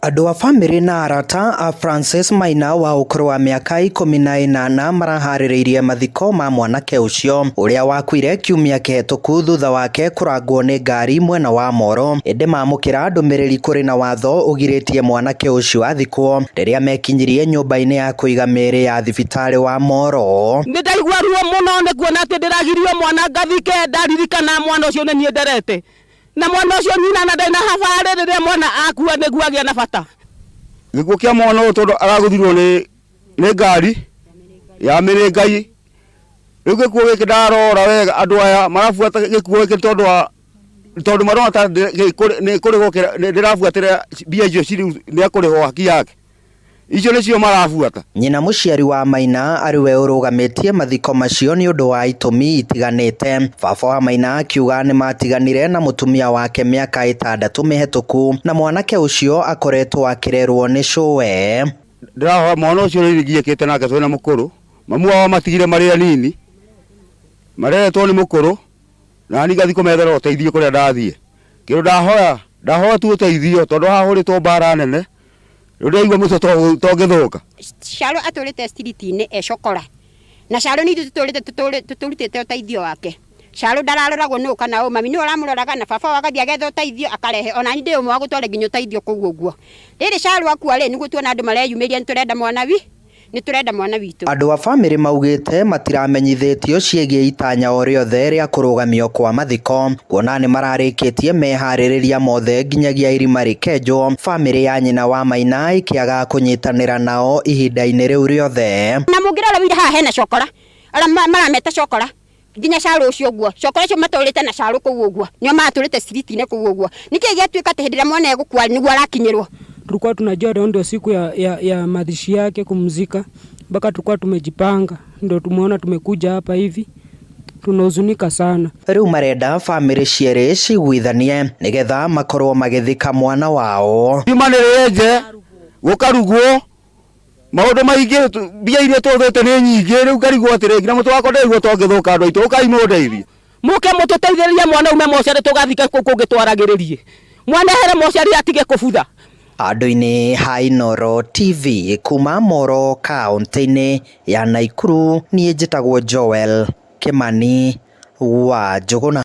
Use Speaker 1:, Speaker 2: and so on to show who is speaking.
Speaker 1: Andũ a bamĩrĩ na arata a Francis Maina wa ũkũrũ wa mĩaka 18 maraharĩrĩirie mathiko ma mwanake ũcio ũrĩa wakuire kiumia kĩhetũku thutha wake kũrangwo nĩ ngari mwena wa Moro. Ĩndĩ mamũkĩra ndũmĩrĩri kũrĩ na watho ũgirĩtie mwanake ũcio athikwo rĩrĩa mekinyirie nyũmba-inĩ ya kũiga mĩĩrĩ ya thibitarĩ wa Moro.
Speaker 2: Nĩndaigua ruo mũno nĩ kuona atĩ ndĩragirio mwana ngathike, ndaririkana mwana ũcio nĩ niĩ nderete. Na mwana ũcio nyina na ndena habarĩ rĩrĩa mwana akua nĩguo agĩa na bata.
Speaker 3: Gĩkuũ kĩa mwana ũyũ tondũ aragũthirwo nĩ ngari ya mĩrĩngai. Rĩu gĩkuũ gĩkĩ ndarora wega andũ aya marabuata gĩkuũ gĩkĩ tondũ marona ta ndĩrabuatĩra mbia icio nĩ akũrĩhwo haki yake. Icio nĩcio marabuata.
Speaker 1: Nyina mũciari wa Maina ariwe ũrũgamĩtie mathiko macio nĩ ũndũ wa itũmi itiganĩte. Baba wa Maina akiuga nĩ matiganire na mũtumia wake mĩaka 6 mĩhetũku na mwanake ũcio akoretwo akĩrerwo nĩ cũwe.
Speaker 3: Ndĩrahoya mwana ũcio nĩgiĩkĩte nake twĩna mũkũrũ. Mamu wao matigire marĩ anini. Mareretwo nĩ mũkũrũ na ni gathiko methera ũteithio kũrĩa ndathiĩ. Kĩrĩa ndahoya tu ũteithio tondũ hahũrĩtwo mbara nene. Rũrĩa mũto togĩthũka.
Speaker 4: Caro atũrĩte street-inĩ ecokora. Na Caro nĩ tũrutĩte ũteithio wake. Caro ndararoragwo nũ kana mami nĩ ũramũroraga na baba wagathiĩ agetha ũteithio akarehe. Ona ni ndĩ ũmwe wa gũtwara nginya ũteithio kũu ũguo. Rĩrĩ Caro akua rĩ nĩguo tuona andũ mareyumĩria nĩtũrenda mwana witũ.
Speaker 1: Andũ a bamĩrĩ maugĩte matiramenyithĩtio ciĩgiĩ itanya o rĩothe rĩa kũrũgamio kwa mathiko, kuona nĩ mararĩkĩtie meharĩrĩria mothe nginyagia irima rĩkenjwo, bamĩrĩ ya nyina wa Maina ĩkĩaga kũnyitanĩra nao ihinda-inĩ rĩu rĩothe.
Speaker 4: Na mũngĩrora wĩra haha hena cokora, arĩa marameta cokora nginya Caro ũcio ũguo, cokora ũcio matũrĩte na Caro kũu ũguo, nĩo matũrĩte street-inĩ kũu ũguo. Nĩkĩĩ gĩatuĩka atĩ hĩndĩ ĩrĩa mwana egũkua nĩguo arakinyĩrwo?
Speaker 5: Tulikuwa tunajua leo ndio siku ya mazishi yake kumzika, mpaka tulikuwa tumejipanga, ndio tumeona tumekuja hapa hivi, tunahuzunika sana.
Speaker 1: Rĩu marenda bamĩrĩ cierĩ ciguithanie nĩgetha makorwo magĩthika mwana wao.
Speaker 3: Yumanĩrĩje gũkarugwo maũndũ maingĩ mbia iria tũthĩte nĩ nyingĩ, rĩu ngarigwo atĩrĩ na mũtũ wakwa ndeiguo tongĩthũka andũ aitũ ũkai mũndeithie.
Speaker 2: Mũke mũtũteithĩrĩrie mwana ume mocarĩ tũgathike kũngĩ twaragĩrĩrie. Mwana here mocarĩ atige kũbutha.
Speaker 1: Handũ-inĩ ha Inooro TV kuma Moro kaũntĩ-inĩ ya Nakuru, niĩ njĩtagwo Joel Kimani wa Njũgũna.